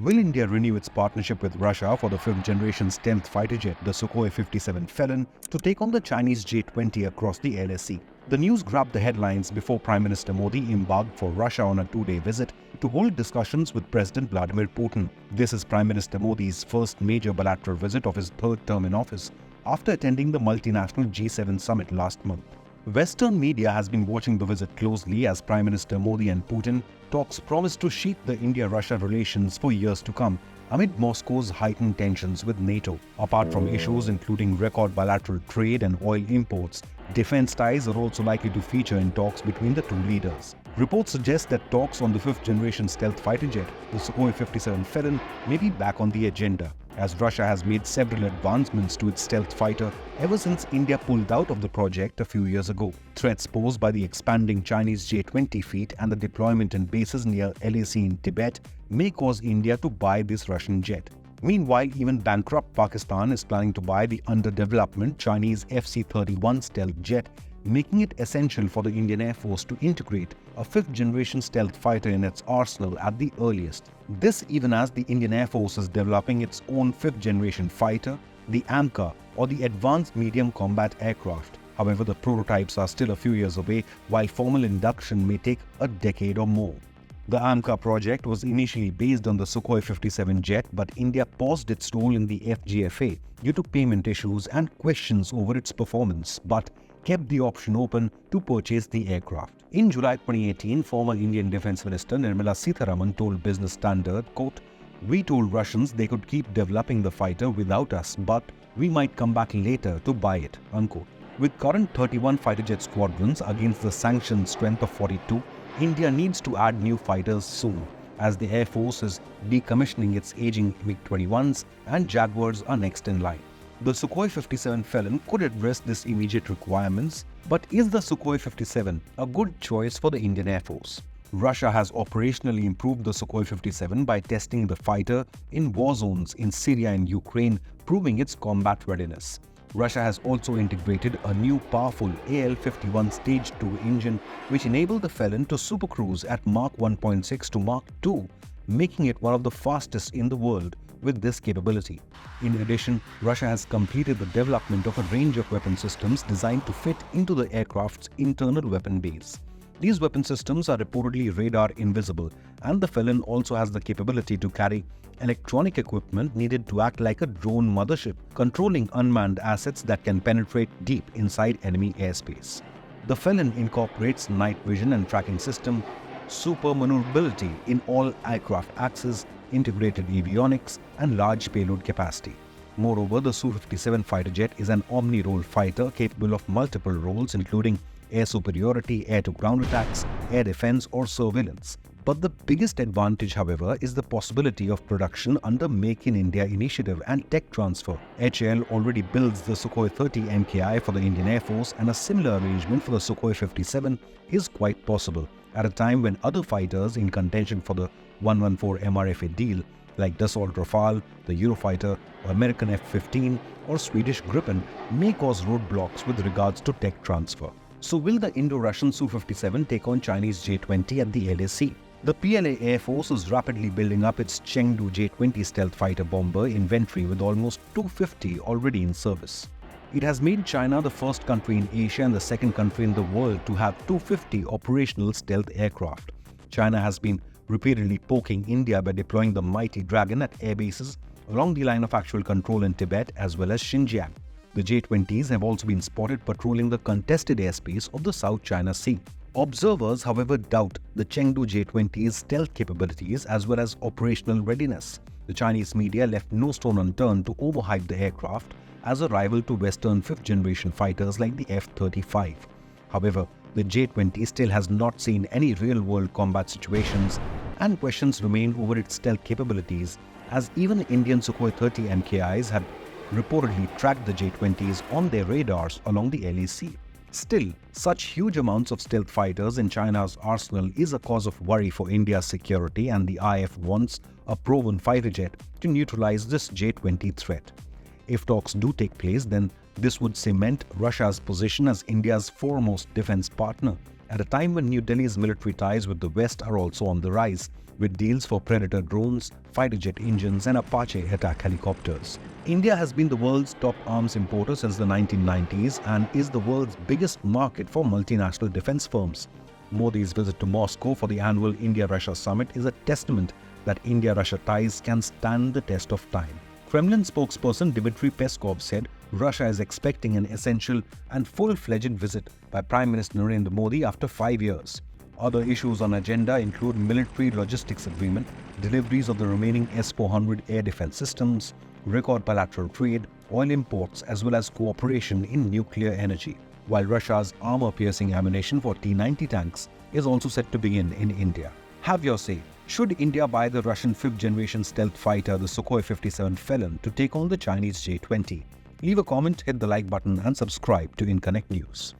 Will India renew its partnership with Russia for the fifth-generation stealth fighter jet, the Sukhoi 57 Felon, to take on the Chinese J20 across the LAC? The news grabbed the headlines before Prime Minister Modi embarked for Russia on a two-day visit to hold discussions with President Vladimir Putin. This is Prime Minister Modi's first major bilateral visit of his third term in office after attending the multinational G7 summit last month. Western media has been watching the visit closely as Prime Minister Modi and Putin talks promise to sheath the India-Russia relations for years to come amid Moscow's heightened tensions with NATO. Apart from issues including record bilateral trade and oil imports, defense ties are also likely to feature in talks between the two leaders. Reports suggest that talks on the fifth-generation stealth fighter jet, the Sukhoi 57 Felon, may be back on the agenda, as Russia has made several advancements to its stealth fighter ever since India pulled out of the project a few years ago. Threats posed by the expanding Chinese J20 fleet and the deployment in bases near LAC in Tibet may cause India to buy this Russian jet. Meanwhile, even bankrupt Pakistan is planning to buy the under-development Chinese FC-31 stealth jet, making it essential for the Indian Air Force to integrate a fifth-generation stealth fighter in its arsenal at the earliest. This even as the Indian Air Force is developing its own fifth-generation fighter, the AMCA, or the Advanced Medium Combat Aircraft. However, the prototypes are still a few years away, while formal induction may take a decade or more. The AMCA project was initially based on the Sukhoi 57 jet, but India paused its role in the FGFA due to payment issues and questions over its performance, but kept the option open to purchase the aircraft. In July 2018, former Indian Defence Minister Nirmala Sitharaman told Business Standard, quote, "We told Russians they could keep developing the fighter without us, but we might come back later to buy it," unquote. With current 31 fighter jet squadrons against the sanctioned strength of 42, India needs to add new fighters soon, as the Air Force is decommissioning its aging MiG-21s and Jaguars are next in line. The Sukhoi 57 Felon could address this immediate requirements, but is the Sukhoi 57 a good choice for the Indian Air Force? Russia has operationally improved the Sukhoi 57 by testing the fighter in war zones in Syria and Ukraine, proving its combat readiness. Russia has also integrated a new powerful AL-51 Stage 2 engine which enabled the Felon to supercruise at Mach 1.6 to Mach 2, making it one of the fastest in the world with this capability. In addition, Russia has completed the development of a range of weapon systems designed to fit into the aircraft's internal weapon base. These weapon systems are reportedly radar invisible, and the Felon also has the capability to carry electronic equipment needed to act like a drone mothership, controlling unmanned assets that can penetrate deep inside enemy airspace. The Felon incorporates night vision and tracking system, super maneuverability in all aircraft axes, integrated avionics, and large payload capacity. Moreover, the Su-57 fighter jet is an omni-role fighter capable of multiple roles including air superiority, air-to-ground attacks, air defense, or surveillance. But the biggest advantage, however, is the possibility of production under Make in India initiative and tech transfer. HAL already builds the Sukhoi 30 MKI for the Indian Air Force, and a similar arrangement for the Sukhoi 57 is quite possible at a time when other fighters in contention for the 114 MRFA deal like Dassault Rafale, the Eurofighter, American F-15 or Swedish Gripen may cause roadblocks with regards to tech transfer. So will the Indo-Russian Su-57 take on Chinese J20 at the LAC? The PLA Air Force is rapidly building up its Chengdu J20 stealth fighter bomber inventory with almost 250 already in service. It has made China the first country in Asia and the second country in the world to have 250 operational stealth aircraft. China has been repeatedly poking India by deploying the mighty Dragon at air bases along the line of actual control in Tibet as well as Xinjiang. The J20s have also been spotted patrolling the contested airspace of the South China Sea. Observers, however, doubt the Chengdu J20's stealth capabilities as well as operational readiness. The Chinese media left no stone unturned to overhype the aircraft as a rival to Western fifth-generation fighters like the F-35. However, the J20 still has not seen any real-world combat situations, and questions remain over its stealth capabilities, as even Indian Sukhoi 30 MKIs have reportedly tracked the J20s on their radars along the LAC. Still, such huge amounts of stealth fighters in China's arsenal is a cause of worry for India's security, and the IF wants a proven fighter jet to neutralize this J20 threat. If talks do take place, then this would cement Russia's position as India's foremost defense partner, at a time when New Delhi's military ties with the West are also on the rise, with deals for Predator drones, fighter jet engines and Apache attack helicopters. India has been the world's top arms importer since the 1990s and is the world's biggest market for multinational defense firms. Modi's visit to Moscow for the annual India-Russia summit is a testament that India-Russia ties can stand the test of time. Kremlin spokesperson Dmitry Peskov said Russia is expecting an essential and full-fledged visit by Prime Minister Narendra Modi after 5 years. Other issues on agenda include military logistics agreement, deliveries of the remaining S-400 air defense systems, record bilateral trade, oil imports as well as cooperation in nuclear energy. While Russia's armor-piercing ammunition for T-90 tanks is also set to begin in India. Have your say. Should India buy the Russian 5th-generation stealth fighter, the Sukhoi 57 Felon, to take on the Chinese J20? Leave a comment, hit the like button and subscribe to Inconnect News.